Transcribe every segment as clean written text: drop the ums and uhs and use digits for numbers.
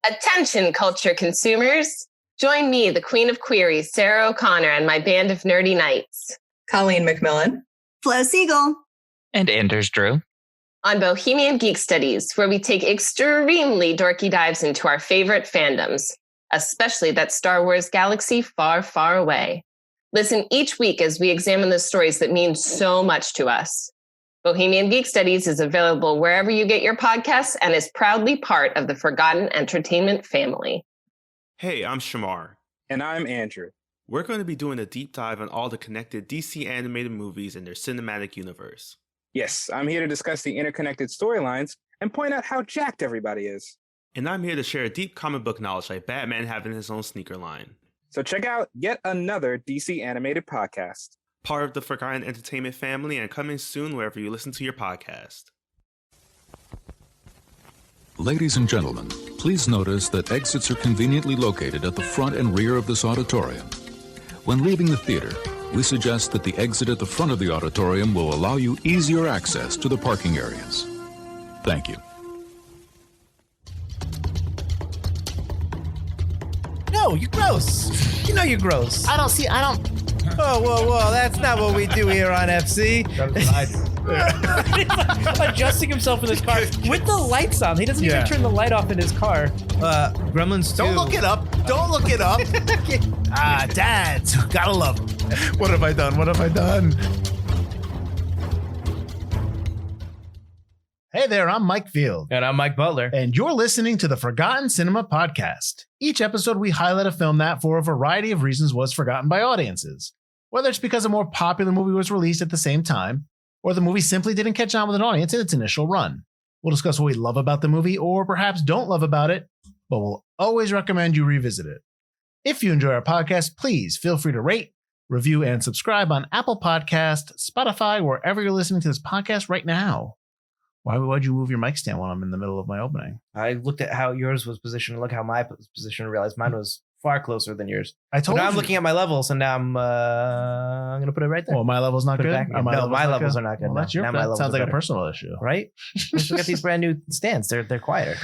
Attention, culture consumers. Join me, the queen of queries, Sarah O'Connor, and my band of nerdy knights. Colleen McMillan. Flo Siegel. And Anders Drew. On Bohemian Geek Studies, where we take extremely dorky dives into our favorite fandoms, especially that Star Wars galaxy far, far away. Listen each week as we examine the stories that mean so much to us. Bohemian Geek Studies is available wherever you get your podcasts and is proudly part of the Forgotten Entertainment family. Hey, I'm Shamar. And I'm Andrew. We're going to be doing a deep dive on all the connected DC animated movies and their cinematic universe. Yes, I'm here to discuss the interconnected storylines and point out how jacked everybody is. And I'm here to share deep comic book knowledge like Batman having his own sneaker line. So check out yet another DC animated podcast. Part of the Forgotten Entertainment family and coming soon wherever you listen to your podcast. Ladies and gentlemen, please notice that exits are conveniently located at the front and rear of this auditorium. When leaving the theater, we suggest that the exit at the front of the auditorium will allow you easier access to the parking areas. Thank you. No, you're gross. You know you're gross. I don't. Oh, whoa, that's not what we do here on FC. Adjusting himself in his car with the lights on. He doesn't even turn the light off in his car. Gremlins 2. Don't look it up. Dads, gotta love them. What have I done? Hey there, I'm Mike Field. And I'm Mike Butler. And you're listening to the Forgotten Cinema Podcast. Each episode, we highlight a film that, for a variety of reasons, was forgotten by audiences. Whether it's because a more popular movie was released at the same time, or the movie simply didn't catch on with an audience in its initial run. We'll discuss what we love about the movie, or perhaps don't love about it, but we'll always recommend you revisit it. If you enjoy our podcast, please feel free to rate, review, and subscribe on Apple Podcast, Spotify, wherever you're listening to this podcast right now. Why'd you move your mic stand while I'm in the middle of my opening? I looked at how yours was positioned and look how my position and realized mine was far closer than yours. I told you. I'm looking at my levels, and now I'm going to put it right there. Well, my level's not good? No, my levels are not good. Well, that's your that sounds like a personal issue. Right? We got these brand new stands. They're quieter.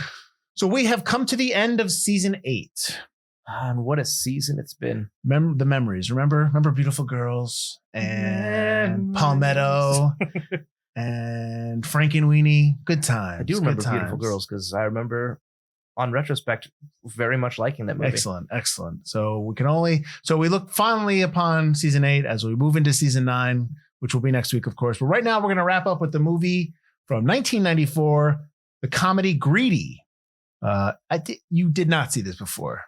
So we have come to the end of season 8. And what a season it's been. The memories. Remember Beautiful Girls and Palmetto and Frankenweenie. Good times. I do remember Beautiful Girls because I remember, on retrospect, very much liking that movie. Excellent. So we look fondly upon season 8 as we move into season 9, which will be next week, of course. But right now, we're going to wrap up with the movie from 1994, the comedy Greedy. You did not see this before.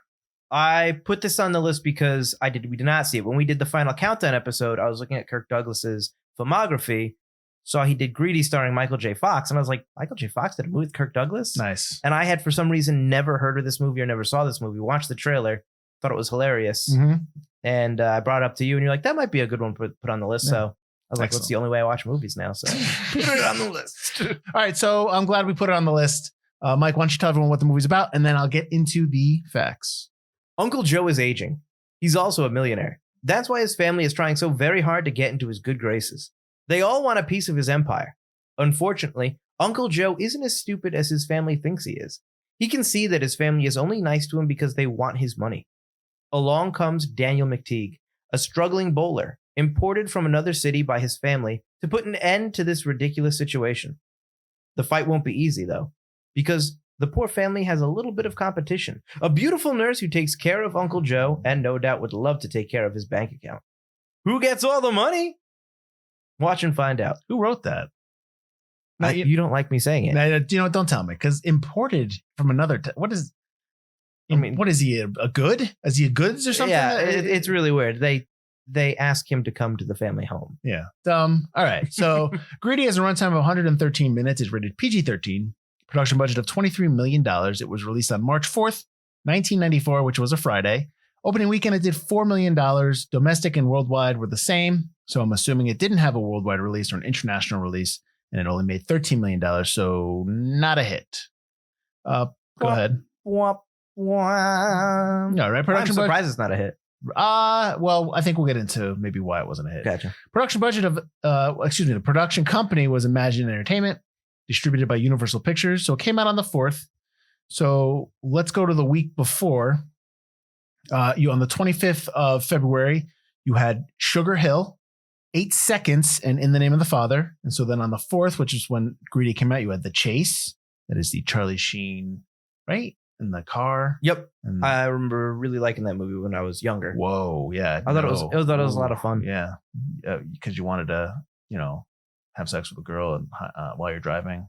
I put this on the list because we did not see it. When we did the final countdown episode, I was looking at Kirk Douglas's filmography, saw he did Greedy starring Michael J. Fox, and I was like, Michael J. Fox did a movie with Kirk Douglas? Nice. And I had, for some reason, never heard of this movie or never saw this movie. Watched the trailer, thought it was hilarious, and I brought it up to you, and you're like, that might be a good one to put on the list. Yeah. So I was like, what's the only way I watch movies now? So put it on the list. All right, so I'm glad we put it on the list. Mike, why don't you tell everyone what the movie's about, and then I'll get into the facts. Uncle Joe is aging. He's also a millionaire. That's why his family is trying so very hard to get into his good graces. They all want a piece of his empire. Unfortunately, Uncle Joe isn't as stupid as his family thinks he is. He can see that his family is only nice to him because they want his money. Along comes Daniel McTeague, a struggling bowler, imported from another city by his family to put an end to this ridiculous situation. The fight won't be easy, though, because the poor family has a little bit of competition. A beautiful nurse who takes care of Uncle Joe and no doubt would love to take care of his bank account. Who gets all the money? Watch and find out. Who wrote that? You don't like me saying it. Don't tell me, because imported from another. What is he, a good? Is he a goods or something? Yeah, it's really weird. They ask him to come to the family home. Yeah. All right. So Greedy has a runtime of 113 minutes. It's rated PG-13. Production budget of $23 million. It was released on March 4th, 1994, which was a Friday. Opening weekend, it did $4 million. Domestic and worldwide were the same. So I'm assuming it didn't have a worldwide release or an international release, and it only made $13 million. So not a hit. Go ahead. Womp, womp. No, right? I'm surprised it's not a hit. Well, I think we'll get into maybe why it wasn't a hit. Gotcha. Production budget of, the production company was Imagine Entertainment, distributed by Universal Pictures. So it came out on the 4th. So let's go to the week before. You on the 25th of February, you had Sugar Hill, 8 Seconds, and In the Name of the Father. And so then on the 4th, which is when Greedy came out, you had The Chase. That is the Charlie Sheen, right? In the car. Yep. And I remember really liking that movie when I was younger. whoa, yeah. I thought it was a lot of fun. Yeah, because you wanted to, have sex with a girl and while you're driving.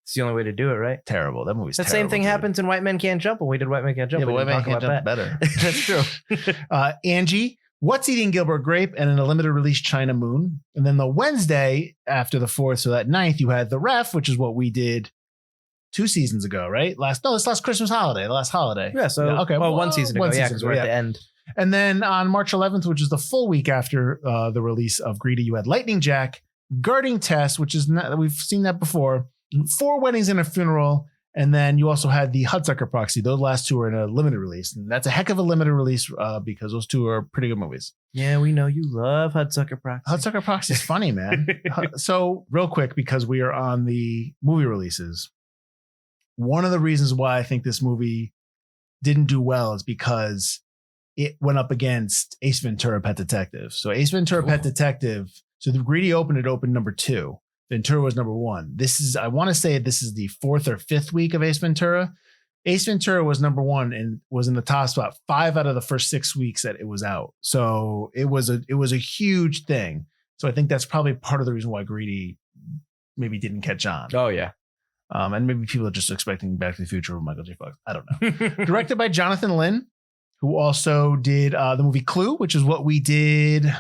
It's the only way to do it, right? Terrible. That movie's That terrible, same thing dude. happens in White Men Can't Jump when we did White Men Can't Jump. Yeah, but We White didn't Man talk Can't about Jump that. better. That's true. Angie, What's Eating Gilbert Grape, and in a limited release China Moon. And then the Wednesday after the 4th, so that 9th, you had The Ref, which is what we did 2 seasons ago, right? This last Christmas holiday, the last holiday. Yeah, so okay. well, one season ago, because we're at the end. And then on March 11th, which is the full week after the release of Greedy, you had Lightning Jack, Guarding Tess, which is not, we've seen that before, 4 Weddings and a Funeral, and then you also had the Hudsucker Proxy. Those last 2 are in a limited release, and that's a heck of a limited release because those 2 are pretty good movies. Yeah, we know you love Hudsucker Proxy. Hudsucker Proxy is funny, man. So real quick, because we are on the movie releases, one of the reasons why I think this movie didn't do well is because it went up against Ace Ventura: Pet Detective. So Ace Ventura: Pet Detective. So the Greedy opened number 2. Ventura was number 1. I want to say this is the 4th or 5th week of Ace Ventura. Ace Ventura was number 1 and was in the top spot 5 out of the first 6 weeks that it was out. So it was a huge thing. So I think that's probably part of the reason why Greedy maybe didn't catch on. Oh yeah. And maybe people are just expecting Back to the Future with Michael J. Fox. I don't know. Directed by Jonathan Lynn, who also did the movie Clue, which is what we did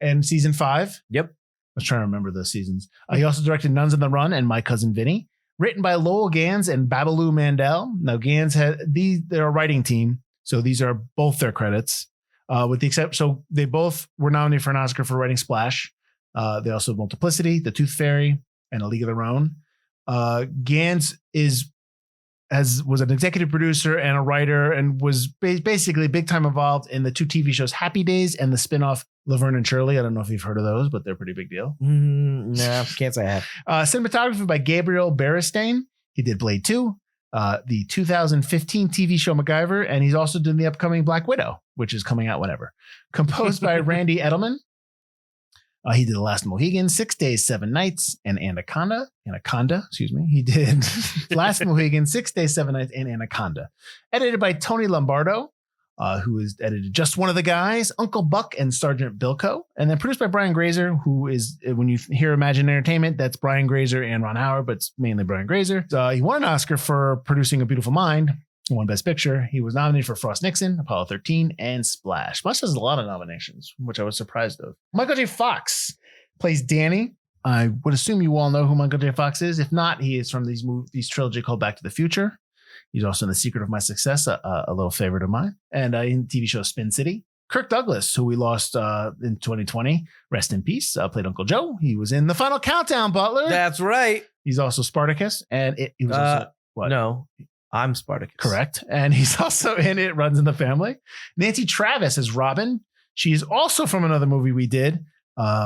in season 5. Yep. I was trying to remember those seasons. He also directed Nuns on the Run and My Cousin Vinny. Written by Lowell Gans and Babaloo Mandel. Now Gans they're a writing team, so these are both their credits. With the exception, so they both were nominated for an Oscar for writing Splash. They also have Multiplicity, The Tooth Fairy, and A League of Their Own. Gans was an executive producer and a writer, and was basically big time involved in the 2 TV shows Happy Days and the spinoff Laverne and Shirley. I don't know if you've heard of those, but they're a pretty big deal. No, can't say I have. Cinematography by Gabriel Beristain. He did Blade 2, the 2015 TV show MacGyver, and he's also doing the upcoming Black Widow, which is coming out whenever. Composed by Randy Edelman. He did The Last Mohican, 6 Days, 7 Nights, and Anaconda. He did Last Mohican, 6 Days, 7 Nights, and Anaconda. Edited by Tony Lombardo, who has edited Just One of the Guys, Uncle Buck, and Sergeant Bilko. And then produced by Brian Grazer, who is, when you hear Imagine Entertainment, that's Brian Grazer and Ron Howard, but it's mainly Brian Grazer. He won an Oscar for producing A Beautiful Mind. He won Best Picture. He was nominated for Frost Nixon, Apollo 13, and Splash. Splash has a lot of nominations, which I was surprised of. Michael J. Fox plays Danny. I would assume you all know who Michael J. Fox is. If not, he is from these trilogy called Back to the Future. He's also in The Secret of My Success, a little favorite of mine, and in TV show Spin City. Kirk Douglas, who we lost in 2020, rest in peace, played Uncle Joe. He was in The Final Countdown, Butler. That's right. He's also Spartacus, and he was also what? No. I'm Spartacus. Correct. And he's also in It Runs in the Family. Nancy Travis is Robin. She is also from another movie we did,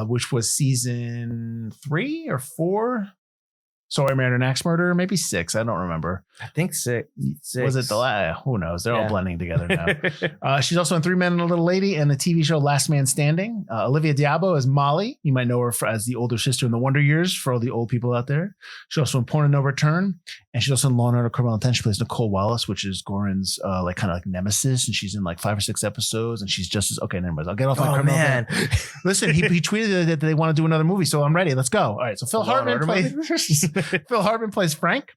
which was season 3 or 4. So I Married an Axe Murderer, maybe 6. I don't remember. I think 6. Was it the last? Who knows? They're all blending together now. She's also in 3 Men and a Little Lady and the TV show Last Man Standing. Olivia Diabo is Molly. You might know her as the older sister in The Wonder Years for all the old people out there. She's also in Porn and No Return. And she's also in Law and Order Criminal Intent. She plays Nicole Wallace, which is Goran's kind of like nemesis. And she's in like 5 or 6 episodes. And she's just as okay. Never mind. I'll get off my criminal. Man. Listen, he tweeted that they want to do another movie, so I'm ready. Let's go. All right. So Phil Hartman plays Frank.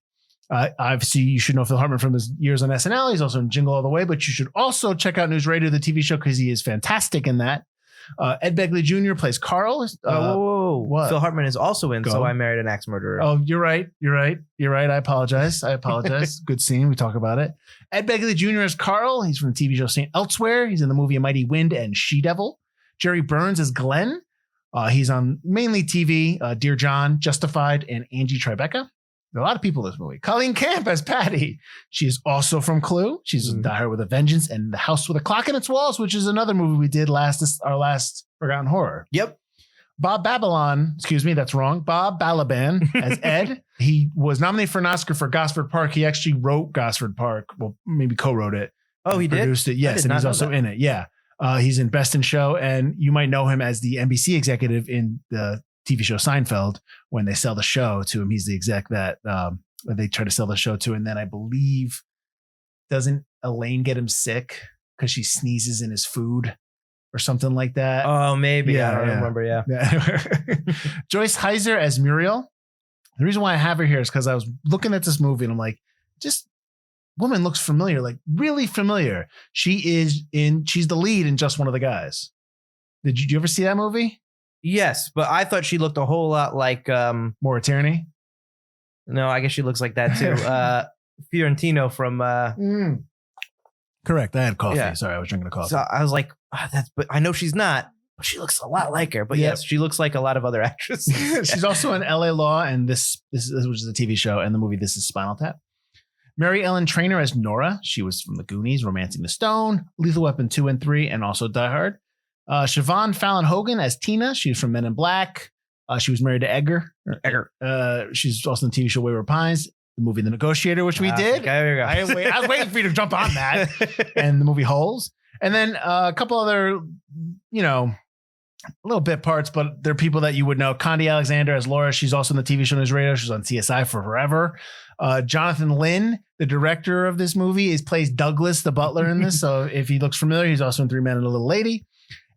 Obviously, you should know Phil Hartman from his years on SNL. He's also in Jingle All the Way, but you should also check out Newsradio, the TV show, because he is fantastic in that. Ed Begley Jr. plays Carl. Whoa. What? Phil Hartman is also in So I Married an Axe Murderer. Oh, you're right. I apologize. Good scene. We talk about it. Ed Begley Jr. is Carl. He's from the TV show St. Elsewhere. He's in the movie A Mighty Wind and She-Devil. Jerry Burns is Glenn. He's on mainly TV, Dear John, Justified, and Angie Tribeca. There are a lot of people in this movie. Colleen Camp as Patty. She is also from Clue. She's in Die Hard with a Vengeance and The House with a Clock in Its Walls, which is another movie we did our last Forgotten Horror. Yep. Bob Balaban, excuse me, that's wrong. Bob Balaban as Ed. He was nominated for an Oscar for Gosford Park. He actually wrote Gosford Park. Well, maybe co-wrote it. Oh, he produced it. Yes, and he's also in it. Yeah. He's in Best in Show, and you might know him as the NBC executive in the TV show Seinfeld when they sell the show to him. He's the exec that they try to sell the show to. And then I believe, doesn't Elaine get him sick because she sneezes in his food or something like that? Oh, maybe. I don't remember. Yeah. Joyce Heiser as Muriel. The reason why I have her here is because I was looking at this movie and I'm like, just woman looks familiar, like really familiar. She's the lead in Just One of the Guys. Did you ever see that movie? Yes, but I thought she looked a whole lot like Maura Tierney. No, I guess she looks like that too. Fiorentino from Correct. I had coffee. Yeah. Sorry, I was drinking a coffee. So I was like, but I know she's not, but she looks a lot like her. But yes, she looks like a lot of other actresses. She's also in LA Law and this which is a TV show, and the movie This Is Spinal Tap. Mary Ellen Trainor as Nora. She was from The Goonies, Romancing the Stone, Lethal Weapon 2 and 3, and also Die Hard. Siobhan Fallon Hogan as Tina. She was from Men in Black. She was married to Edgar. She's also in the TV show Wayward Pines, the movie The Negotiator, which we did. Okay, I was waiting for you to jump on that. And the movie Holes. And then a couple other, little bit parts, but they're people that you would know. Condi Alexander as Laura. She's also in the TV show Newsradio. She's on CSI for forever. Jonathan Lynn, the director of this movie, plays Douglas, the butler in this. So if he looks familiar, he's also in Three Men and a Little Lady.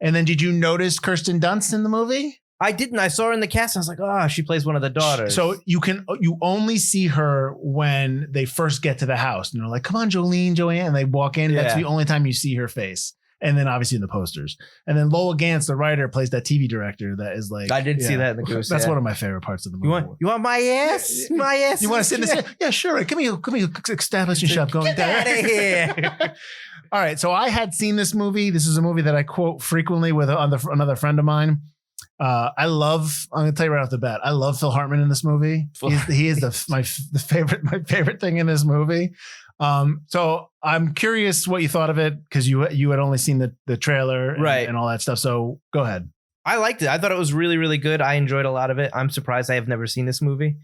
And then did you notice Kirsten Dunst in the movie? I didn't. I saw her in the cast. I was like, oh, she plays one of the daughters. So you only see her when they first get to the house. And they're like, come on, Jolene, Joanne. And they walk in. Yeah. That's the only time you see her face. And then obviously in the posters. And then Lola Gantz, the writer, plays that TV director that is like. I did see that in the Goose. That's one of my favorite parts of the movie. You want my ass? My ass? You want to sit in this? Yeah, sure. Come here, establishing shop going down. Get out of here. All right. So I had seen this movie. This is a movie that I quote frequently with another friend of mine. I'm going to tell you right off the bat, I love Phil Hartman in this movie. He is my favorite thing in this movie. So I'm curious what you thought of it, because you had only seen the trailer and all that stuff. So go ahead. I liked it. I thought it was really, really good. I enjoyed a lot of it. I'm surprised I have never seen this movie.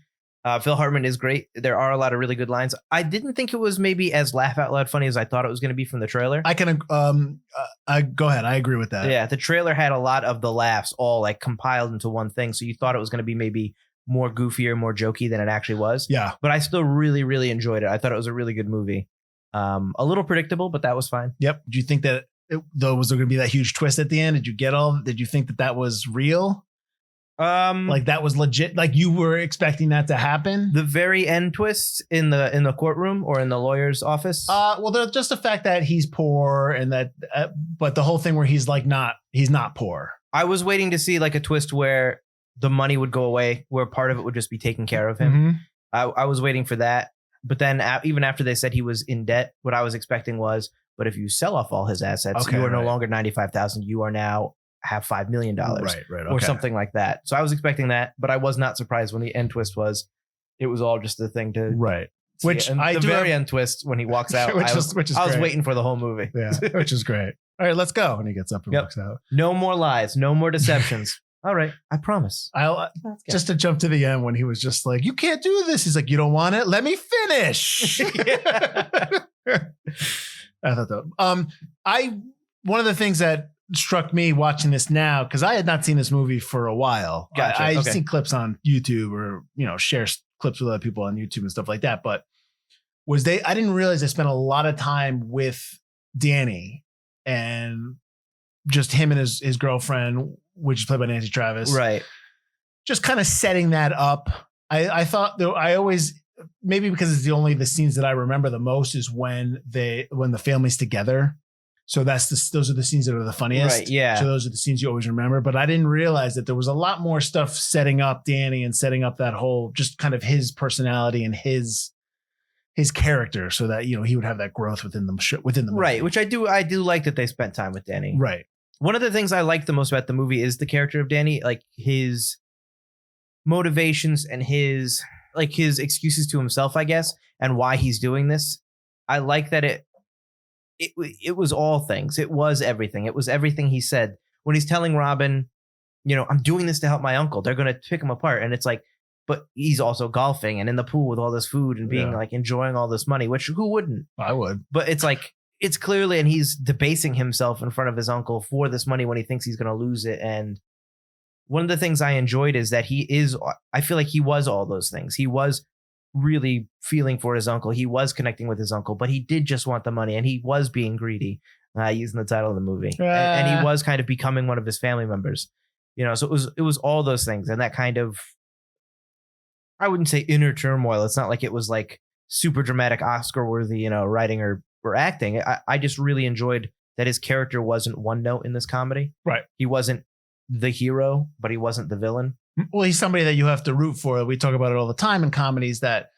Phil Hartman is great. There are a lot of really good lines. I didn't think it was maybe as laugh out loud funny as I thought it was going to be from the trailer. I can go ahead. I agree with that. Yeah, the trailer had a lot of the laughs all like compiled into one thing. So you thought it was going to be maybe more goofier, more jokey than it actually was. Yeah. But I still really, really enjoyed it. I thought it was a really good movie. A little predictable, but that was fine. Yep. Do you think that was there going to be that huge twist at the end? Did you think that was real? Like that was legit. Like you were expecting that to happen. The very end twist in the courtroom or in the lawyer's office. Well, just the fact that he's poor and that, but the whole thing where he's not poor. I was waiting to see like a twist where the money would go away, where part of it would just be taken care of him. Mm-hmm. I was waiting for that. But then even after they said he was in debt, what I was expecting was, but if you sell off all his assets, you are no longer 95,000. You are now have $5 million or something like that. So I was expecting that, but I was not surprised when the end twist was, it was all just a thing to Which the very end twist when he walks out, I was waiting for the whole movie. Yeah, which is great. All right, let's go. And he gets up and walks out. No more lies, no more deceptions. All right, I promise. Just to jump to the end when he was just like, you can't do this. He's like, you don't want it? Let me finish. I thought that. One of the things that struck me watching this now, because I had not seen this movie for a while. Gotcha. I've seen clips on YouTube or, share clips with other people on YouTube and stuff like that. But I didn't realize they spent a lot of time with Danny and just him and his girlfriend, which is played by Nancy Travis. Right. Just kind of setting that up. I thought though, I always, maybe because it's the scenes that I remember the most is when the family's together. So those are the scenes that are the funniest. Right, yeah. So those are the scenes you always remember. But I didn't realize that there was a lot more stuff setting up Danny and setting up that whole, just kind of his personality and his character, so that, he would have that growth within the movie. Right, which I do like that they spent time with Danny. Right. One of the things I like the most about the movie is the character of Danny, like his motivations and his excuses to himself, I guess, and why he's doing this. I like that it was all things. It was everything. It was everything he said when he's telling Robin, I'm doing this to help my uncle. They're going to pick him apart. And it's like, but he's also golfing and in the pool with all this food and being like enjoying all this money, which who wouldn't? I would. But it's like, it's clearly, and he's debasing himself in front of his uncle for this money when he thinks he's going to lose it. And one of the things I enjoyed is that I feel like he was all those things. He was really feeling for his uncle. He was connecting with his uncle, but he did just want the money and he was being greedy, using the title of the movie. And he was kind of becoming one of his family members, so it was all those things. And that kind of, I wouldn't say inner turmoil. It's not like it was like super dramatic Oscar worthy, writing or acting. I just really enjoyed that his character wasn't one note in this comedy. Right. He wasn't the hero, but he wasn't the villain. Well, he's somebody that you have to root for. We talk about it all the time in comedies that,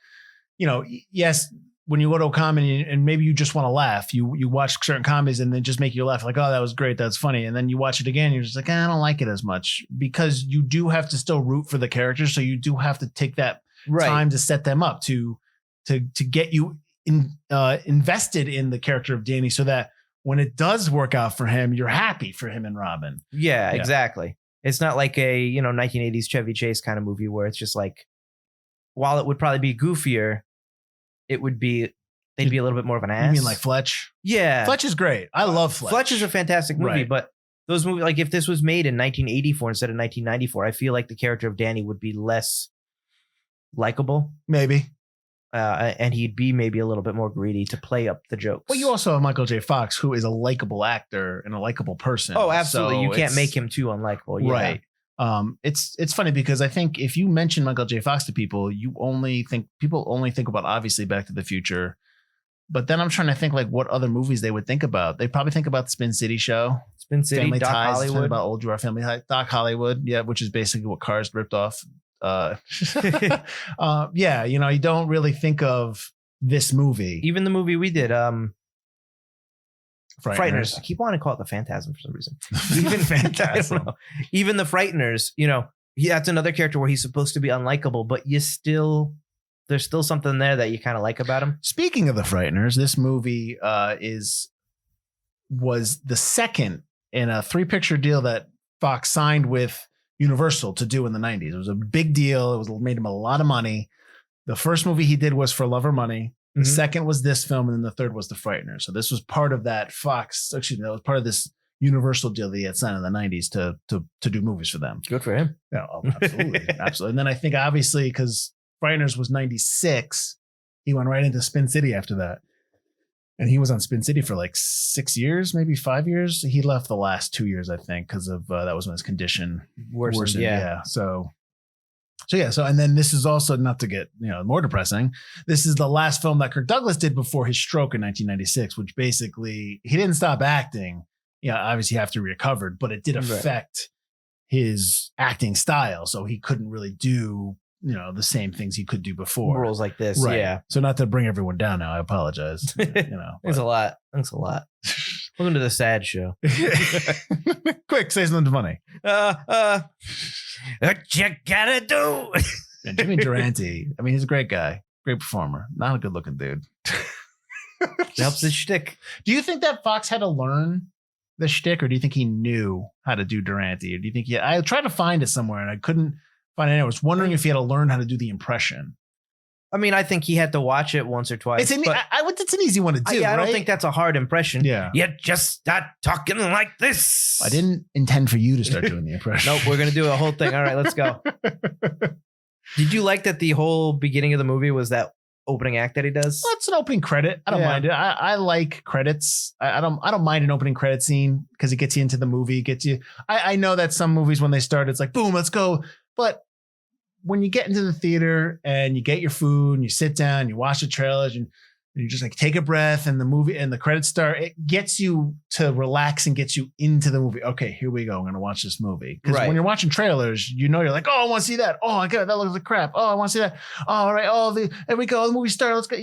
yes, when you go to a comedy and maybe you just want to laugh, you watch certain comedies and they just make you laugh like, oh, that was great. That's funny. And then you watch it again. You're just like, I don't like it as much, because you do have to still root for the characters. So you do have to take that time to set them up to get you invested in the character of Danny, so that when it does work out for him, you're happy for him and Robin. Yeah, exactly. It's not like a 1980s Chevy Chase kind of movie where it's just like, while it would probably be goofier, they'd be a little bit more of an ass. You mean like Fletch? Yeah, Fletch is great. I love Fletch. Fletch is a fantastic movie, but those movies, like if this was made in 1984 instead of 1994, I feel like the character of Danny would be less likable. Maybe. And he'd be maybe a little bit more greedy to play up the jokes. Well, you also have Michael J. Fox, who is a likable actor and a likable person. Oh, absolutely. So you can't make him too unlikable. Yeah. Right. It's funny because I think if you mention Michael J. Fox to people, people only think about obviously Back to the Future. But then I'm trying to think like what other movies they would think about. They probably think about the Spin City show. Spin City, Family Doc Ties, Hollywood. About Old Draw Family Doc Hollywood. Yeah, which is basically what Cars ripped off. You don't really think of this movie. Even the movie we did, Frighteners. I keep wanting to call it The Phantasm for some reason. Even Phantasm. Even the Frighteners, that's another character where he's supposed to be unlikable, but there's still something there that you kind of like about him. Speaking of the Frighteners, this movie was the second in a 3-picture deal that Fox signed with Universal to do in the 90s. It was a big deal. It made him a lot of money. The first movie he did was For Love or Money. The second was this film, and then the third was The Frighteners. So this was part of that that was part of this Universal deal that he had signed in the 90s to do movies for them. Good for him. Yeah, absolutely. Absolutely. And then I think obviously because Frighteners was 96, he went right into Spin City after that. And he was on Spin City for like 6 years, maybe 5 years. He left the last 2 years, I think, because of that was when his condition worsened. Yeah. So and then this is also, not to get more depressing, this is the last film that Kirk Douglas did before his stroke in 1996, which basically he didn't stop acting. Obviously after he recovered, but it did affect his acting style. So he couldn't really do the same things he could do before. Roles like this. Right. Yeah. So not to bring everyone down now, I apologize. Thanks a lot. Welcome to the sad show. Quick, say something funny. What you gotta do? And Jimmy Durante, I mean, he's a great guy, great performer, not a good looking dude. Helps his shtick. Do you think that Fox had to learn the shtick, or do you think he knew how to do Durante? Or do you think I tried to find it somewhere and I couldn't find it. I was wondering if he had to learn how to do the impression. I mean, I think he had to watch it once or twice. It's an easy one to do. I don't think that's a hard impression. Yeah. You just start talking like this. I didn't intend for you to start doing the impression. Nope, we're going to do a whole thing. All right, let's go. Did you like that the whole beginning of the movie was that opening act that he does? Well, it's an opening credit. I don't mind it. I like credits. I don't mind an opening credit scene because it gets you into the movie. Gets you. I know that some movies when they start, it's like, boom, let's go. But when you get into the theater and you get your food and you sit down, you watch the trailers and you just like take a breath and the movie and the credits start, it gets you to relax and gets you into the movie. Okay, here we go. I'm going to watch this movie. Because when you're watching trailers, you're like, oh, I want to see that. Oh my God, that looks like crap. Oh, I want to see that. Oh, all right. Oh, there we go. The movie started. Let's go.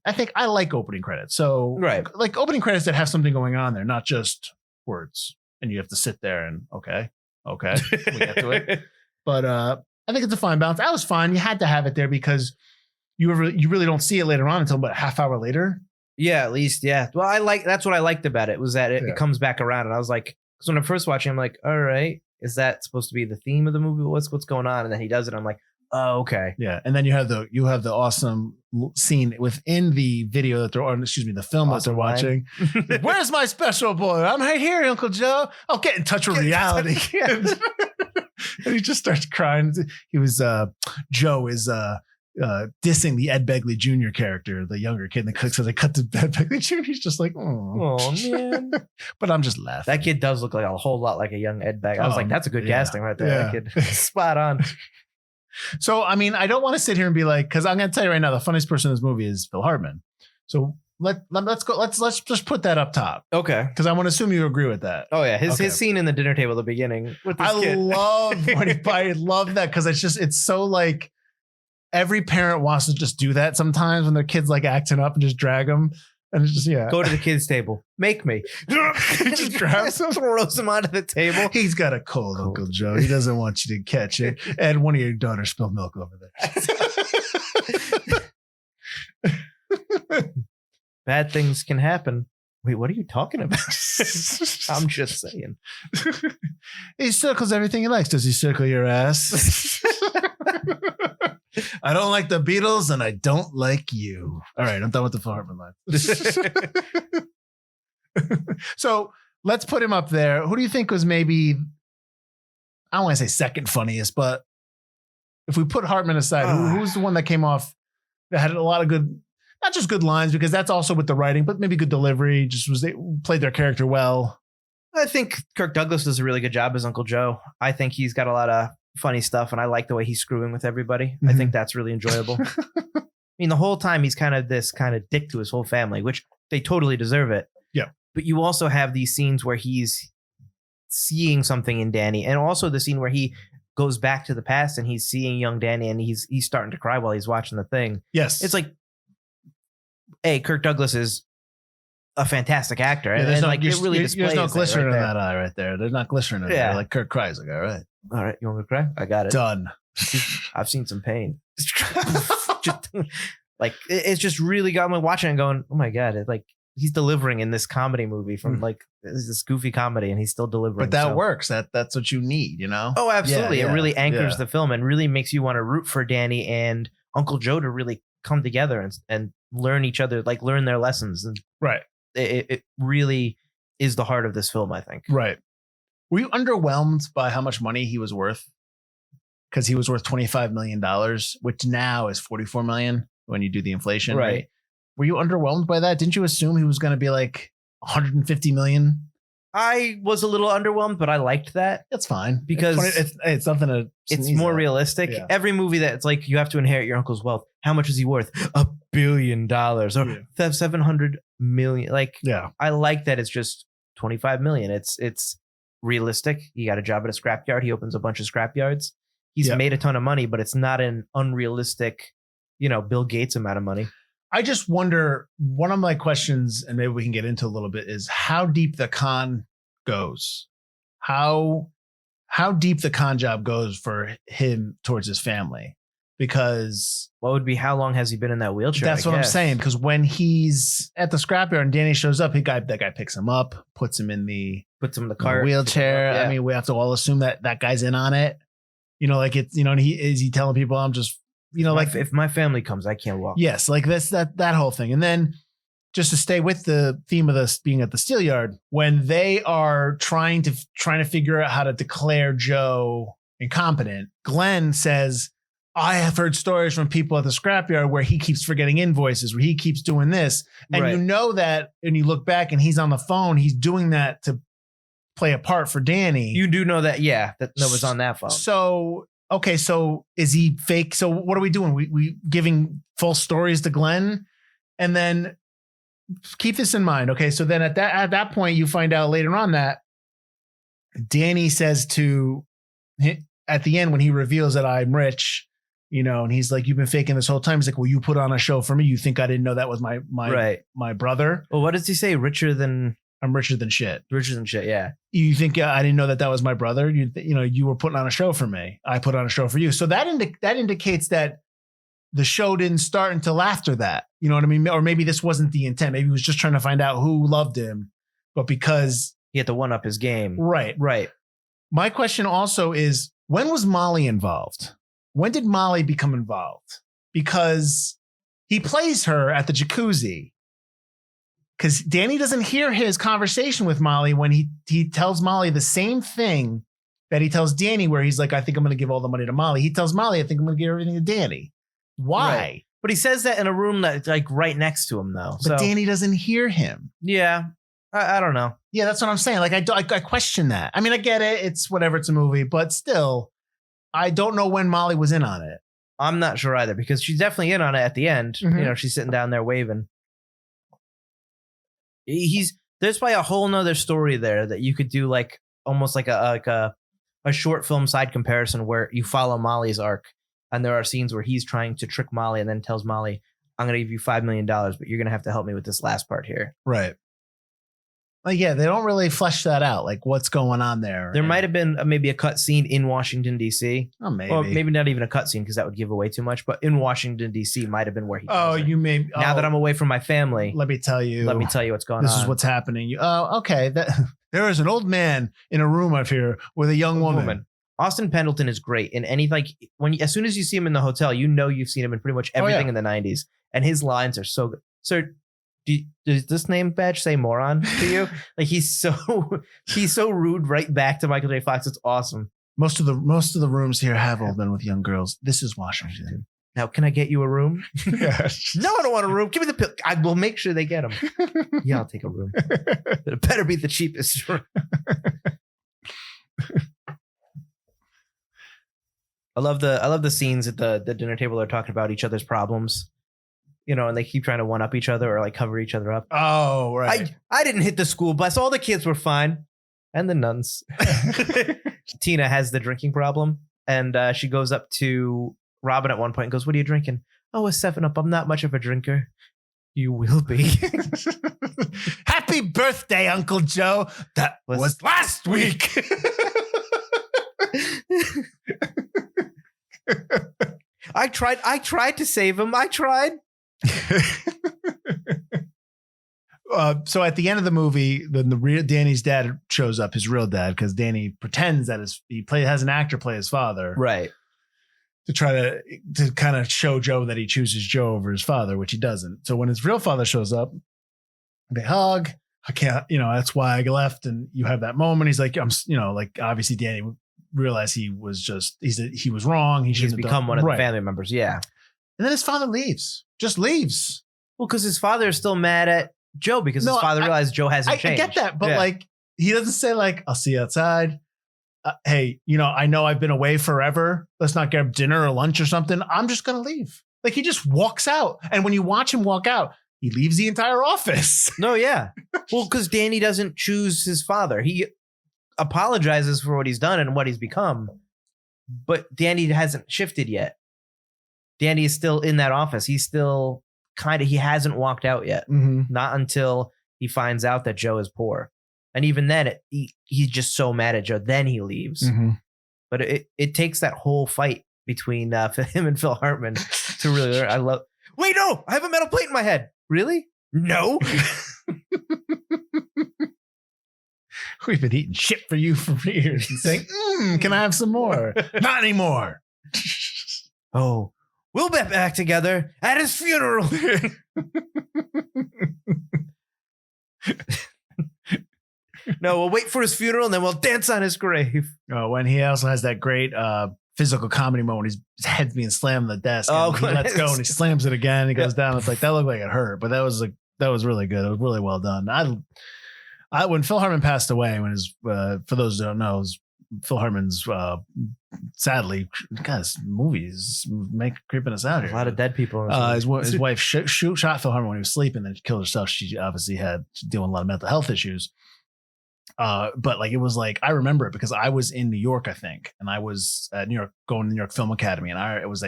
I think I like opening credits. So like opening credits that have something going on there, not just words. And you have to sit there and okay, we get to it. But I think it's a fine balance. That was fine. You had to have it there because you really don't see it later on until about a half hour later. Yeah, at least. Yeah. Well, that's what I liked about it was that it comes back around. And I was like, because when I'm first watching, I'm like, all right, is that supposed to be the theme of the movie? What's going on? And then he does it. I'm like, oh, okay. Yeah. And then you have the awesome scene within the video that the film that they're watching. Where's my special boy? I'm right here, Uncle Joe. I'll get in touch with reality. And he just starts crying. Joe is dissing the Ed Begley Jr. character, the younger kid in the cook. So they cut to Ed Begley Jr. He's just like, oh man. But I'm just laughing. That kid does look like a whole lot like a young Ed Begley. I was like, that's a good casting right there. Yeah. That kid, spot on. So, I mean, I don't want to sit here and be like, because I'm going to tell you right now, the funniest person in this movie is Phil Hartman. So let's go. Let's just put that up top. Okay. Because I want to assume you agree with that. Oh yeah, his scene in the dinner table at the beginning with this kid. I love that because it's so like every parent wants to just do that sometimes when their kids like acting up and just drag them. And it's just, go to the kids' table. Make me. Just grabs him, throws him onto the table. He's got a cold, Uncle Joe. He doesn't want you to catch it. And one of your daughters spilled milk over there. Bad things can happen. Wait, what are you talking about? I'm just saying. He circles everything he likes. Does he circle your ass? I don't like the Beatles and I don't like you. All right, I'm done with the Phil Hartman line. So let's put him up there. Who do you think was maybe, I don't want to say second funniest, but if we put Hartman aside, who's the one that came off that had a lot of good, not just good lines, because that's also with the writing, but maybe good delivery, they played their character well. I think Kirk Douglas does a really good job as Uncle Joe. I think he's got a lot of funny stuff, and I like the way he's screwing with everybody. Mm-hmm. I think that's really enjoyable. I mean, the whole time he's kind of this kind of dick to his whole family, which they totally deserve it. Yeah. But you also have these scenes where he's seeing something in Danny, and also the scene where he goes back to the past and he's seeing young Danny and he's starting to cry while he's watching the thing. Yes. It's like, hey, Kirk Douglas is a fantastic actor. Yeah, and like, it really displays there's no glycerin right in that eye right there. There's not glycerin in there. Like Kirk cries. Like, all right, you want me to cry? I got it. Done. I've seen some pain. Like, it's just really got me watching and going, oh my God. It's like, he's delivering in this comedy movie from like this goofy comedy, and he's still delivering. But that works. That's what you need, you know? Oh, absolutely. It really anchors the film and really makes you want to root for Danny and Uncle Joe to really come together and learn each other, like learn their lessons. And right. It really is the heart of this film, I think. Right. Were you underwhelmed by how much money he was worth? Because he was worth $25 million, which now is $44 million when you do the inflation. Right. Were you underwhelmed by that? Didn't you assume he was going to be like 150 million? I was a little underwhelmed, but I liked that. That's fine. Because it's something to it's more realistic. Yeah. Every movie that's like, you have to inherit your uncle's wealth. How much is he worth? $1 billion or 700 million. Like, I like that it's just 25 million. It's realistic. He got a job at a scrapyard. He opens a bunch of scrapyards. He's made a ton of money, but it's not an unrealistic, Bill Gates amount of money. I just wonder, one of my questions, and maybe we can get into a little bit, is how deep the con goes. How deep the con job goes for him towards his family. Because what would be, how long has he been in that wheelchair? That's what I'm saying. Because when he's at the scrapyard and Danny shows up, that guy picks him up, puts him in the car wheelchair. I mean, we have to all assume that guy's in on it. Like it's, and he telling people, I'm just, like if my family comes, I can't walk. Yes, like that whole thing. And then just to stay with the theme of this being at the Steelyard, when they are trying to figure out how to declare Joe incompetent, Glenn says, I have heard stories from people at the scrapyard where he keeps forgetting invoices, where he keeps doing this. And that, and you look back and he's on the phone, he's doing that to play a part for Danny. You do know that, that was on that phone. So, okay, so is he fake? So what are we doing? We giving false stories to Glenn? And then keep this in mind. Okay, so then at that point, you find out later on that Danny says at the end when he reveals that I'm rich, and he's like, you've been faking this whole time. He's like, well, you put on a show for me. You think I didn't know that was my brother? Well, what does he say? I'm richer than shit. Richer than shit, yeah. You think I didn't know that was my brother? You were putting on a show for me. I put on a show for you. So that indicates that the show didn't start until after that. You know what I mean? Or maybe this wasn't the intent. Maybe he was just trying to find out who loved him, but because he had to one up his game. Right. My question also is, when was Molly involved? When did Molly become involved? Because he plays her at the jacuzzi. Because Danny doesn't hear his conversation with Molly when he tells Molly the same thing that he tells Danny, where he's like, I think I'm going to give all the money to Molly. He tells Molly, I think I'm going to give everything to Danny. Why? Right. But he says that in a room that's like right next to him, though. But Danny doesn't hear him. Yeah. I don't know. Yeah, that's what I'm saying. Like, I question that. I mean, I get it. It's whatever. It's a movie. But still, I don't know when Molly was in on it. I'm not sure either, because she's definitely in on it at the end. Mhm. You know, she's sitting down there waving. There's probably a whole nother story there that you could do, like almost like a short film side comparison where you follow Molly's arc, and there are scenes where he's trying to trick Molly and then tells Molly, I'm going to give you $5 million, but you're going to have to help me with this last part here. Right. Like, yeah, they don't really flesh that out. Like, what's going on there? There might have been maybe a cut scene in Washington, D.C. Oh, maybe. Well, maybe not even a cut scene, because that would give away too much. But in Washington, D.C. might have been where he tells her, you may. now that I'm away from my family, let me tell you what's going on. This is what's happening. Okay. There is an old man in a room up here with a young woman. Austin Pendleton is great in any, like, as soon as you see him in the hotel, you know you've seen him in pretty much everything in the 90s, and his lines are so good. Sir, does this name badge say moron to you? Like, he's so rude right back to Michael J. Fox. It's awesome. Most of the rooms here have old men with young girls. This is Washington. Now, can I get you a room? Yes. No, I don't want a room. Give me the pill. I will make sure they get them. Yeah, I'll take a room. But it better be the cheapest room. I love the scenes at the dinner table. They're talking about each other's problems, you know, and they keep trying to one up each other or like cover each other up. Oh, right. I didn't hit the school bus. All the kids were fine. And the nuns. Tina has the drinking problem, and she goes up to Robin at one point and goes, what are you drinking? Oh, a 7-Up. I'm not much of a drinker. You will be. Happy birthday, Uncle Joe. That was last week. I tried to save him. I tried. So at the end of the movie, the real Danny's dad shows up, his real dad, because Danny pretends that has an actor play his father, right, to try to kind of show Joe that he chooses Joe over his father, which he doesn't. So when his real father shows up, they hug. I can't, that's why I left. And you have that moment. He's like, obviously Danny realized he was wrong. He's become one of the family members. Yeah. And then his father just leaves. Well, because his father is still mad at Joe because his father realized Joe hasn't changed. I get that, but he doesn't say I'll see you outside. Hey, I know I've been away forever. Let's not grab dinner or lunch or something. I'm just going to leave. He just walks out. And when you watch him walk out, he leaves the entire office. No, yeah. Well, because Danny doesn't choose his father. He apologizes for what he's done and what he's become, but Danny hasn't shifted yet. Danny is still in that office. He's still he hasn't walked out yet. Mm-hmm. Not until he finds out that Joe is poor. And even then, he's just so mad at Joe. Then he leaves. Mm-hmm. But it takes that whole fight between him and Phil Hartman to really learn. Wait, no, I have a metal plate in my head. Really? No. We've been eating shit for you for years and saying, can I have some more? Not anymore. Oh, we'll be back together at his funeral. No, we'll wait for his funeral and then we'll dance on his grave. Oh, when he also has that great physical comedy moment, his head's being slammed on the desk. Oh, he lets go and he slams it again. And he goes down. It's like, that looked like it hurt, but that was really good. It was really well done. When Phil Hartman passed away, for those who don't know, Phil Hartman's sadly, guys, movies creeping us out here. A lot of dead people. His wife shot Phil Hartman when he was sleeping, then killed herself. She obviously had dealing with a lot of mental health issues. But it was I remember it because I was in New York, I think, and I was at New York, going to New York Film Academy, and it was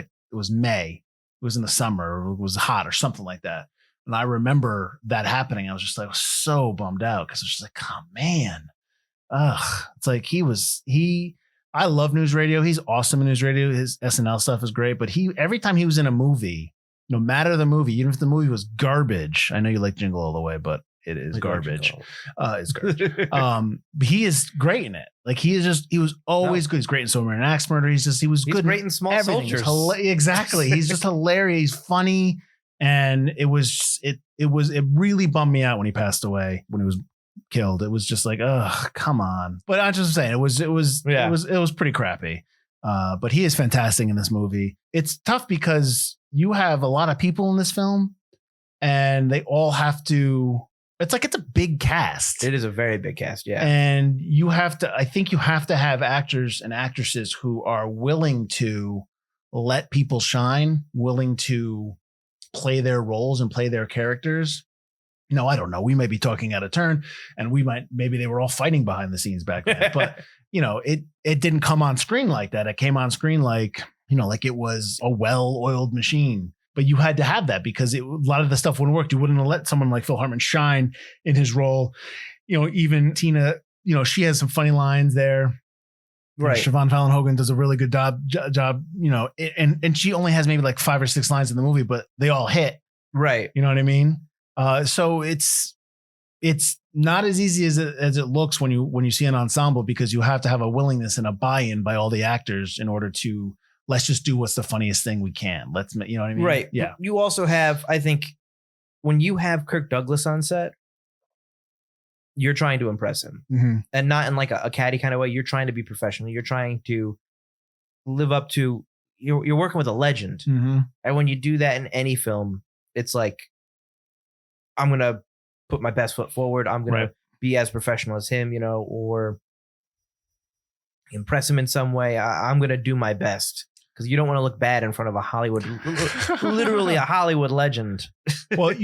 May, it was in the summer, or it was hot or something like that. And I remember that happening. I was just so bummed out because it's just oh man, it's I love Newsradio. He's awesome in Newsradio. His SNL stuff is great, but every time he was in a movie, no matter the movie, even if the movie was garbage, I know you like Jingle All the Way, but it is garbage. It's garbage. He is great in it. Like he was always good. He's great in Sober and Axe Murder. He was good. Great in Small everything. Soldiers. Exactly. He's just hilarious. He's funny. And it really bummed me out when he passed away, when he was killed. It was just like, oh, come on. But I'm just saying, it was pretty crappy. But he is fantastic in this movie. It's tough because you have a lot of people in this film and they all have to, it's a big cast. It is a very big cast. Yeah. And I think you have to have actors and actresses who are willing to let people shine, willing to play their roles and play their characters. No, I don't know. We may be talking out of turn and maybe they were all fighting behind the scenes back then, but it didn't come on screen like that. It came on screen like it was a well-oiled machine, but you had to have that because a lot of the stuff wouldn't work. You wouldn't have let someone like Phil Hartman shine in his role. Even Tina, she has some funny lines there. Right. Siobhan Fallon Hogan does a really good job, and she only has maybe like 5 or 6 lines in the movie, but they all hit. Right. You know what I mean? So it's not as easy as it looks when you see an ensemble, because you have to have a willingness and a buy-in by all the actors in order to, let's just do what's the funniest thing we can. You know what I mean? Right. Yeah. You also have, I think, when you have Kirk Douglas on set, you're trying to impress him, and not in like a catty kind of way. You're trying to be professional. You're trying to live up to, you're working with a legend. And when you do that in any film, it's like, I'm going to put my best foot forward. I'm going to be as professional as him, or impress him in some way. I'm going to do my best, because you don't want to look bad in front of a Hollywood, literally a Hollywood legend. Well,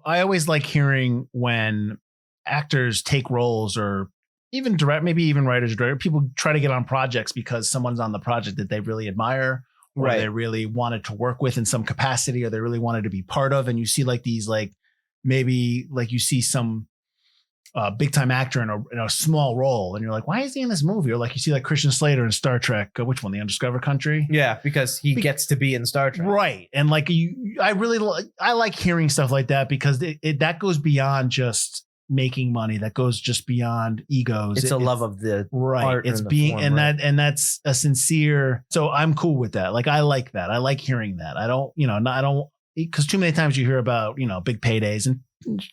I always like hearing when actors take roles, or even maybe even writers, people try to get on projects because someone's on the project that they really admire, or they really wanted to work with in some capacity, or they really wanted to be part of. And you see like these, maybe you see some big time actor in a small role, and you're like, why is he in this movie? Or like you see like Christian Slater in Star Trek, which one, The Undiscovered Country? Yeah, because he gets to be in Star Trek, right? And I like hearing stuff like that, because that goes beyond just making money. That goes just beyond egos. It's a love of the art. It's being form, and that's a sincere. So I'm cool with that. Like I like that. I like hearing that. I don't, because too many times you hear about, big paydays, and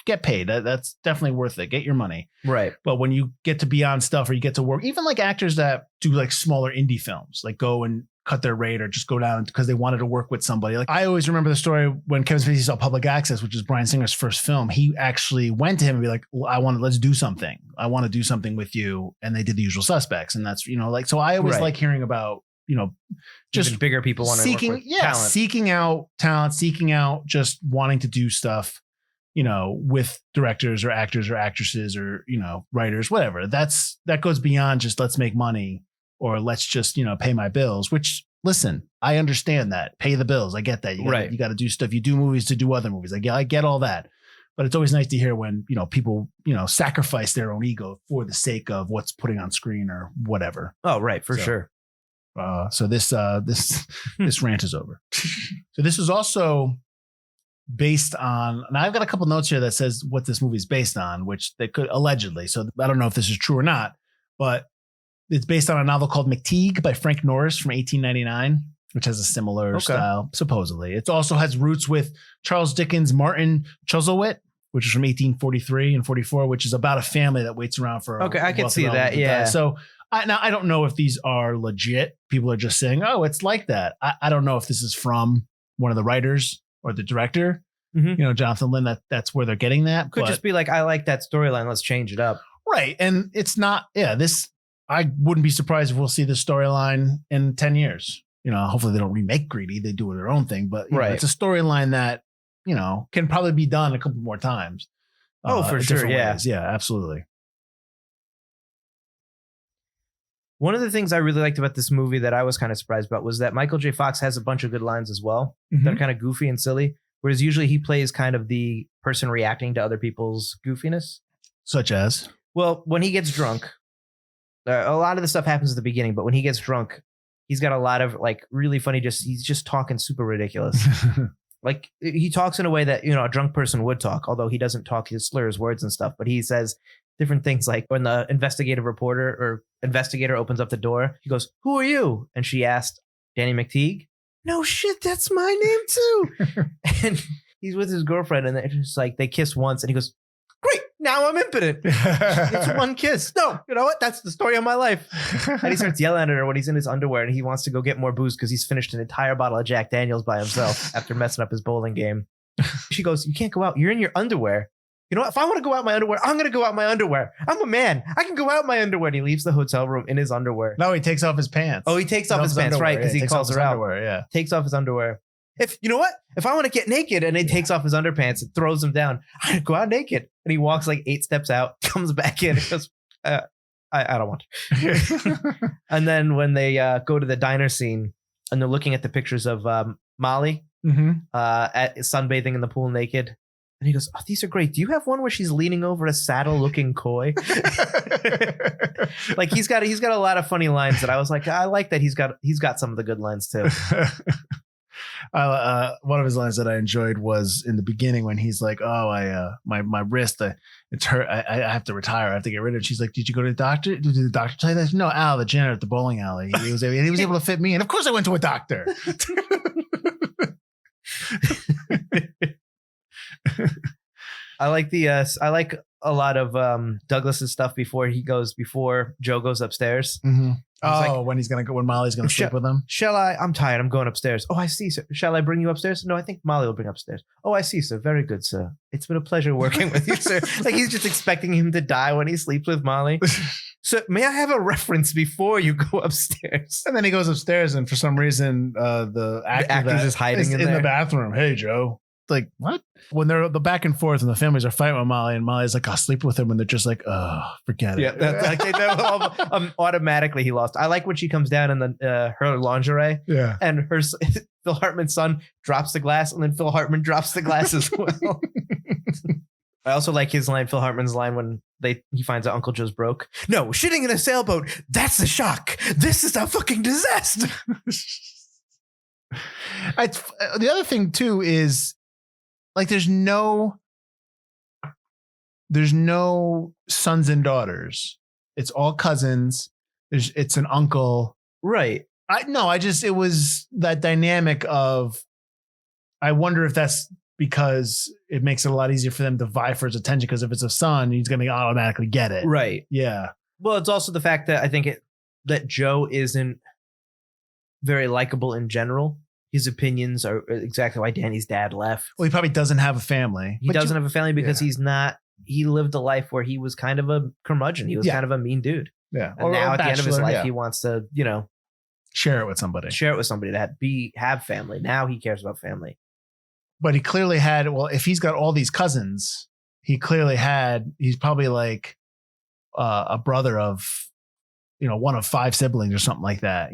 get paid. That's definitely worth it. Get your money. Right. But when you get to be on stuff, or you get to work, even like actors that do like smaller indie films, like go and cut their rate or just go down because they wanted to work with somebody. Like I always remember the story when Kevin Spacey saw Public Access, which is Bryan Singer's first film. He actually went to him and be like, well, let's do something. I want to do something with you. And they did The Usual Suspects. And that's, so I always like hearing about, just even bigger people want to work with talent. Seeking out talent, seeking out just wanting to do stuff, with directors or actors or actresses or, writers, whatever. That goes beyond just let's make money, or let's just, pay my bills, which, listen, I understand that. Pay the bills. I get that. You got to do stuff. You do movies to do other movies. I get all that. But it's always nice to hear when, people, sacrifice their own ego for the sake of what's putting on screen or whatever. Oh, right. For sure. So this rant is over. So this is also based on, and I've got a couple notes here that says what this movie is based on, which they could allegedly. So I don't know if this is true or not, but it's based on a novel called McTeague by Frank Norris from 1899, which has a similar style, supposedly. It also has roots with Charles Dickens' Martin Chuzzlewit, which is from 1843 and 44, which is about a family that waits around for. Okay, I can see that. Yeah. So I don't know if these are legit. People are just saying, oh, it's like that. I don't know if this is from one of the writers or the director, Jonathan Lynn, that's where they're getting that. Could just be like, I like that storyline. Let's change it up. Right. And it's not, I wouldn't be surprised if we'll see this storyline in 10 years. Hopefully they don't remake Greedy. They do their own thing, but it's a storyline that, can probably be done a couple more times. Oh, for sure. Yeah. Ways. Yeah, absolutely. One of the things I really liked about this movie that I was kind of surprised about was that Michael J. Fox has a bunch of good lines as well. That are kind of goofy and silly, whereas usually he plays kind of the person reacting to other people's goofiness. Such as? Well, when he gets drunk, a lot of the stuff happens at the beginning, but when he gets drunk, he's got a lot of like really funny, he's just talking super ridiculous. Like he talks in a way that, a drunk person would talk, although he doesn't talk, he slurs words and stuff, but he says different things like when the investigative reporter or investigator opens up the door, he goes, "Who are you?" And she asked, "Danny McTeague." "No shit, that's my name too." And he's with his girlfriend and it's just like they kiss once and he goes, "Great, now I'm impotent." It's one kiss. No, you know what? That's the story of my life. And he starts yelling at her when he's in his underwear and he wants to go get more booze because he's finished an entire bottle of Jack Daniels by himself after messing up his bowling game. She goes, "You can't go out. You're in your underwear. You know what? If I want to go out in my underwear, I'm going to go out in my underwear. I'm a man. I can go out in my underwear." And he leaves the hotel room in his underwear. No, he takes off his pants. Oh, he takes off his pants, right? Because he calls her out. Yeah. Takes off his underwear. If you know what? If I want to get naked and he takes off his underpants and throws them down, I'm going to go out naked. And he walks like 8 steps out, comes back in and goes, I don't want to. And then when they go to the diner scene and they're looking at the pictures of Molly at sunbathing in the pool naked. And he goes, "Oh, these are great. Do you have one where she's leaning over a saddle looking coy?" Like he's got a lot of funny lines that I was like, I like that he's got some of the good lines too. One of his lines that I enjoyed was in the beginning when he's like, "Oh, my wrist, it's hurt. I have to retire. I have to get rid of it." She's like, "Did you go to the doctor? Did the doctor tell you that?" "No, Al, the janitor at the bowling alley. He was able to fit me in. Of course I went to a doctor." I like I like a lot of Douglas's stuff before Joe goes upstairs. When Molly's gonna sleep with him. "Shall I? I'm tired. I'm going upstairs." "Oh, I see, sir. Shall I bring you upstairs?" "No, I think Molly will bring upstairs." "Oh, I see, sir. Very good, sir. It's been a pleasure working with you, sir." Like he's just expecting him to die when he sleeps with Molly. "So may I have a reference before you go upstairs?" And then he goes upstairs, and for some reason, the actor's just hiding in the bathroom. "Hey, Joe." Like, what? When they're the back and forth and the families are fighting with Molly and Molly's like, "I'll sleep with him," and they're just like, "Oh, forget it." Yeah, that's automatically he lost. I like when she comes down in the her lingerie. Yeah, and Phil Hartman's son drops the glass, and then Phil Hartman drops the glass as well. I also like his line, Phil Hartman's line, when he finds out Uncle Joe's broke. "No, shitting in a sailboat, that's the shock. This is a fucking disaster." The other thing too is, like, there's no sons and daughters. It's all cousins. It's an uncle. Right. It was that dynamic of, I wonder if that's because it makes it a lot easier for them to vie for his attention, because if it's a son, he's going to automatically get it. Right. Yeah. Well, it's also the fact that I think that Joe isn't very likable in general. His opinions are exactly why Danny's dad left. Well, he probably doesn't have a family. He doesn't have a family because he lived a life where he was kind of a curmudgeon. He was kind of a mean dude. Yeah. And now at the end of his life, he wants to, share it with somebody to have family. Now he cares about family. But he clearly had, if he's got all these cousins, he's probably like a brother of, one of 5 siblings or something like that,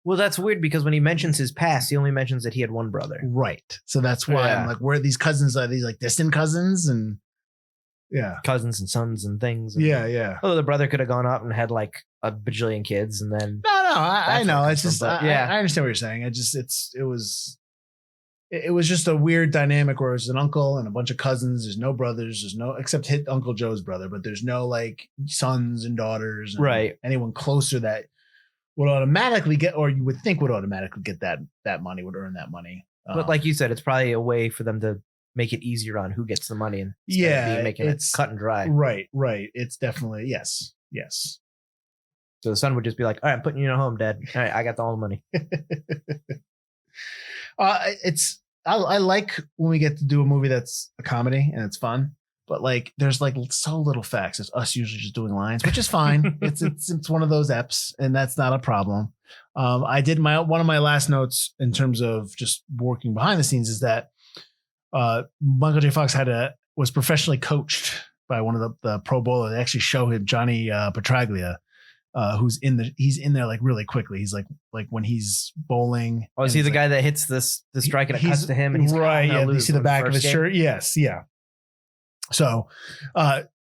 Well, that's weird because when he mentions his past, he only mentions that he had one brother. Right. So that's why I'm like, where are these cousins? Are these like distant cousins? And cousins and sons and things. And, yeah. Oh, the brother could have gone out and had like a bajillion kids and then. No, I know. It's just, I understand what you're saying. It was just a weird dynamic where it's an uncle and a bunch of cousins. There's no brothers. There's no, except Uncle Joe's brother, but there's no like sons and daughters. And right. Anyone closer that would automatically get, or you would think would automatically get that money, would earn that money. But like you said, it's probably a way for them to make it easier on who gets the money and making it cut and dry. Right. It's definitely, yes. So the son would just be like, "All right, I'm putting you in a home, Dad. All right, I got all the money." I like when we get to do a movie that's a comedy and it's fun, but like there's like so little facts. It's us usually just doing lines, which is fine. It's one of those eps, and that's not a problem. I did one of my last notes in terms of just working behind the scenes is that Michael J. Fox was professionally coached by one of the Pro Bowler. They actually show him Johnny Petraglia. He's in there like really quickly. He's like when he's bowling. Oh, is he the guy that hits the strike and it cuts to him? And he's right. Yeah, you see the back of his shirt. Yes, yeah. So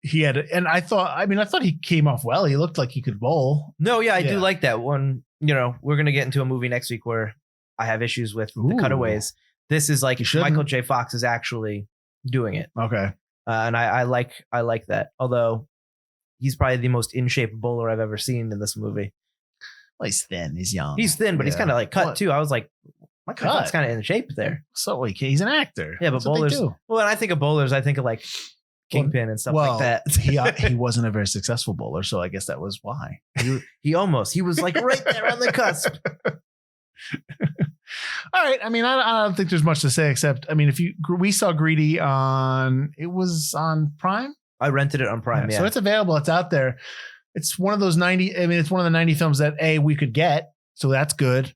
he had, and I thought he came off well. He looked like he could bowl. No, yeah, I do like that one. We're gonna get into a movie next week where I have issues with the cutaways. This is like You shouldn't. Michael J. Fox is actually doing it. Okay. And I like that. Although he's probably the most in shape bowler I've ever seen in this movie. Well, he's thin. He's young. He's thin, but he's kind of like cut too. I was like, Michael Cut? Fox kind of in shape there. So he's an actor. Yeah, but That's what they bowlers. do. Well, when I think of bowlers, I think of like Kingpin and stuff like that. he wasn't a very successful bowler, so I guess that was why. He was like right there on the cusp. All right. I mean, I don't think there's much to say except, I mean, we saw Greedy it was on Prime. I rented it on Prime. Yeah. So it's available. It's out there. It's one of those 90. I mean, it's one of the 90 films that we could get. So that's good.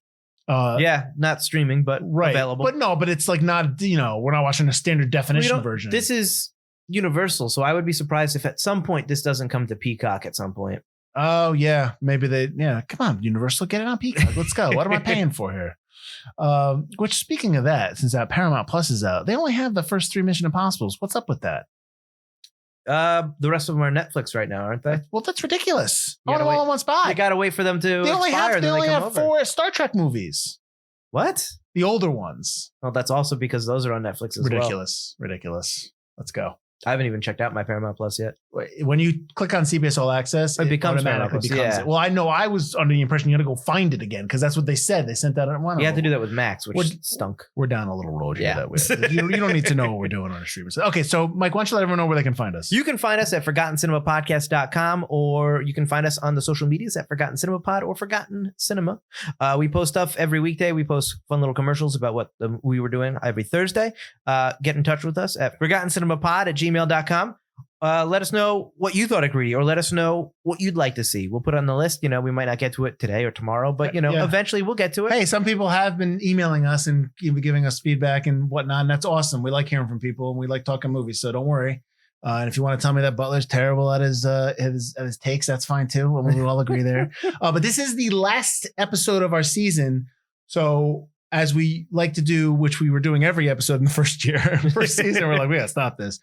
Yeah, not streaming, but available. But it's like not, we're not watching a standard definition version. This is Universal, so I would be surprised if at some point this doesn't come to Peacock at some point. Oh yeah, maybe come on, Universal, get it on Peacock. Let's go. What am I paying for here? Which, speaking of that, since that Paramount Plus is out, they only have the first 3 Mission Impossibles. What's up with that? The rest of them are Netflix right now, aren't they? Well, that's ridiculous. I want them all in one spot. You gotta wait for them to They only expire, have 4 Star Trek movies. What? The older ones. Well, that's also because those are on Netflix as well. Ridiculous. Let's go. I haven't even checked out my Paramount Plus yet. When you click on CBS All Access, it becomes automatically Paramount Plus. becomes it. Well, I know I was under the impression you had to go find it again because that's what they said. They sent that on one. You had to do that with Max, which stunk. We're down a little road here. Yeah. That way. You don't need to know what we're doing on a stream. Okay, so Mike, why don't you let everyone know where they can find us? You can find us at ForgottenCinemaPodcast.com, or you can find us on the social medias at Forgotten Cinema Pod or Forgotten Cinema. We post stuff every weekday. We post fun little commercials about what we were doing every Thursday. Get in touch with us at ForgottenCinemaPod@gmail.com. Let us know what you thought of Greedy, or let us know what you'd like to see. We'll put it on the list. We might not get to it today or tomorrow, but eventually we'll get to it. Hey, some people have been emailing us and giving us feedback and whatnot, and that's awesome. We like hearing from people, and we like talking movies, so don't worry. And if you want to tell me that Butler's terrible at his takes, that's fine too. We'll all agree there. But this is the last episode of our season, so as we like to do, which we were doing every episode in the first season, we're like, we gotta stop this.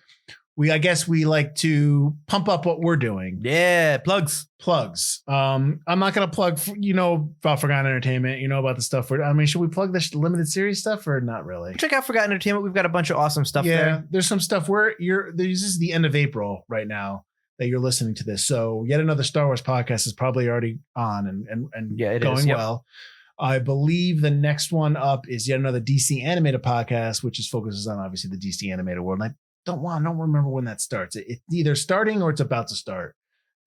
I guess we like to pump up what we're doing. Yeah, plugs. I'm not going to plug, about Forgotten Entertainment, about the stuff. Should we plug the limited series stuff or not really? Check out Forgotten Entertainment. We've got a bunch of awesome stuff there. Yeah, there's some stuff this is the end of April right now that you're listening to this. So yet another Star Wars podcast is probably already on and yeah, going well. I believe the next one up is yet another DC animated podcast, which focuses on obviously the DC animated world. And I don't remember when that starts. It's either starting or it's about to start.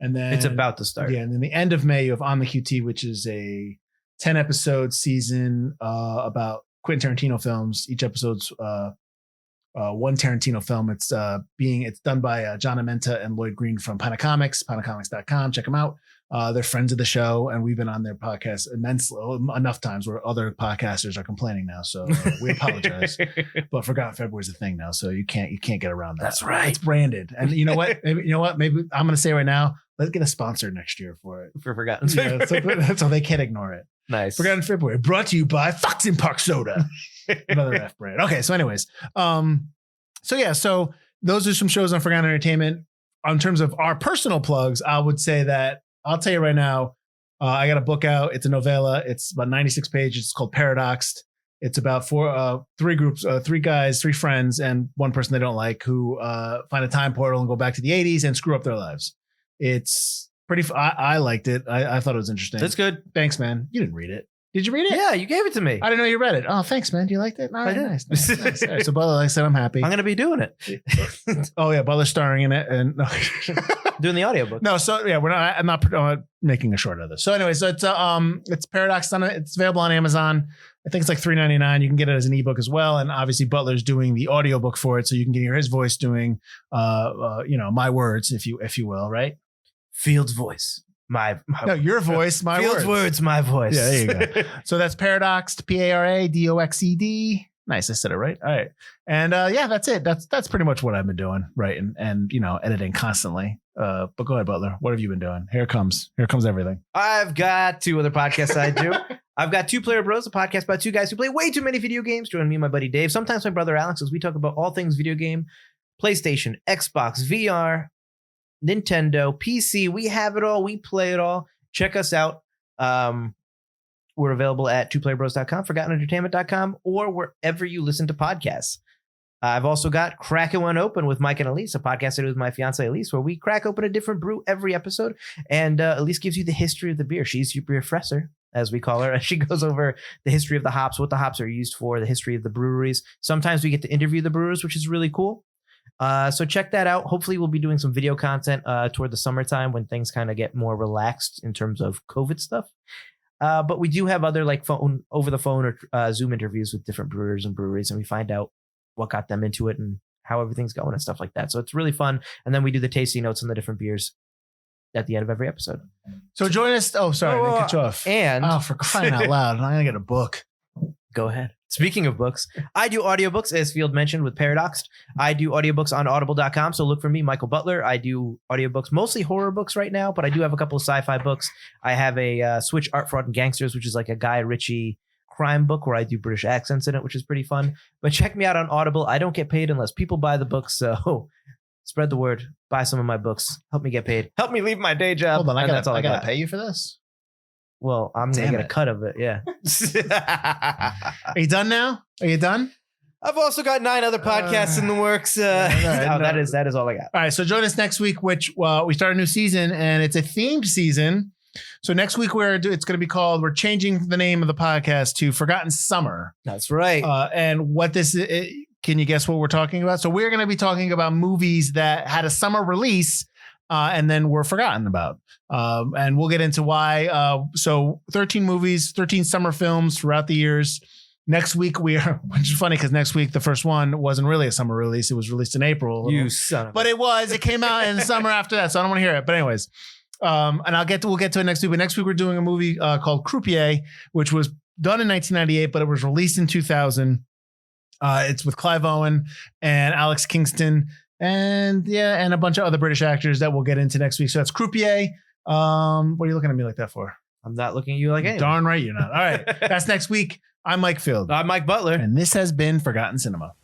And then it's about to start. Yeah. And then the end of May, you have On the QT, which is a 10 episode season about Quentin Tarantino films. Each episode's one Tarantino film. It's done by John Amenta and Lloyd Green from Panacomics, panacomics.com. Check them out. They're friends of the show, and we've been on their podcast enough times where other podcasters are complaining now. So we apologize. But Forgotten February is a thing now, so you can't get around that. That's right. It's branded, and you know what? Maybe I'm going to say right now, let's get a sponsor next year for it. For Forgotten February. So they can't ignore it. Nice. Forgotten February, brought to you by Fox and Park Soda. Another F brand. Okay, so anyways, so those are some shows on Forgotten Entertainment. In terms of our personal plugs, I would say that I'll tell you right now, I got a book out. It's a novella. It's about 96 pages. It's called Paradoxed. It's about three groups, 3 guys, 3 friends, and one person they don't like who find a time portal and go back to the 80s and screw up their lives. It's pretty. I liked it. I thought it was interesting. That's good. Thanks, man. You didn't read it. Did you read it? Yeah, you gave it to me. I didn't know you read it. Oh, thanks, man. You liked it? All right, I did. Nice. All right, so Butler, like I said, I'm happy. I'm going to be doing it. Oh yeah, Butler's starring in it, and no. Doing the audiobook. No, so yeah, I'm not making a short of this. So anyway, so it's Paradox on it. It's available on Amazon. I think it's like $3.99. You can get it as an ebook as well, and obviously Butler's doing the audiobook for it, so you can hear his voice doing, my words, if you will, right? Field's voice. My no, your voice, my Field's words, my voice. Yeah, there you go. So that's Paradoxed, Paradoxed. Nice, I said it right. All right, and that's it. That's pretty much what I've been doing, right? And editing constantly. But go ahead, Butler. What have you been doing? Here comes everything. I've got 2 other podcasts I do. I've got 2 Player Bros, a podcast by 2 guys who play way too many video games. Join me and my buddy Dave. Sometimes my brother Alex, as we talk about all things video game, PlayStation, Xbox, VR, Nintendo, PC. We have it all. We play it all. Check us out. We're available at twoplaybros.com, forgottenentertainment.com, or wherever you listen to podcasts. I've also got Cracking One Open with Mike and Elise, a podcast I do with my fiance Elise, where we crack open a different brew every episode. And Elise gives you the history of the beer. She's your beer fresser, as we call her. And she goes over the history of the hops, what the hops are used for, the history of the breweries. Sometimes we get to interview the brewers, which is really cool. So check that out. Hopefully we'll be doing some video content toward the summertime when things kind of get more relaxed in terms of COVID stuff. But we do have other like over the phone or Zoom interviews with different brewers and breweries, and we find out what got them into it and how everything's going and stuff like that. So it's really fun. And then we do the tasting notes on the different beers at the end of every episode. So join us. Oh, sorry, I didn't cut you off. And for crying out loud, I'm gonna get a book. Go ahead. Speaking of books, I do audiobooks, as Field mentioned, with Paradoxed. I do audiobooks on audible.com. So look for me, Michael Butler. I do audiobooks, mostly horror books right now, but I do have a couple of sci-fi books. I have a Switch Art, Fraud, and Gangsters, which is like a Guy Ritchie crime book where I do British accents in it, which is pretty fun. But check me out on Audible. I don't get paid unless people buy the books. So spread the word. Buy some of my books. Help me get paid. Help me leave my day job. Hold on, I got. gotta pay you for this. Well, I'm going to get a cut of it, yeah. Are you done now? Are you done? I've also got 9 other podcasts in the works. That is all I got. All right, so join us next week, which we start a new season, and it's a themed season. So next week it's going to be called, we're changing the name of the podcast to Forgotten Summer. That's right. And what this is, can you guess what we're talking about? So we're going to be talking about movies that had a summer release and then were forgotten about. And we'll get into why. So 13 movies, 13 summer films throughout the years. Next week, which is funny because next week, the first one wasn't really a summer release. It was released in April. You son of But it came out in the summer after that. So I don't want to hear it. But anyways, and we'll get to it next week. But next week, we're doing a movie called Croupier, which was done in 1998, but it was released in 2000. It's with Clive Owen and Alex Kingston. And a bunch of other British actors that we'll get into next week. So that's Croupier. What are you looking at me like that for? I'm not looking at you like anything. Darn right you're not. All right. That's next week. I'm Mike Field. I'm Mike Butler. And this has been Forgotten Cinema.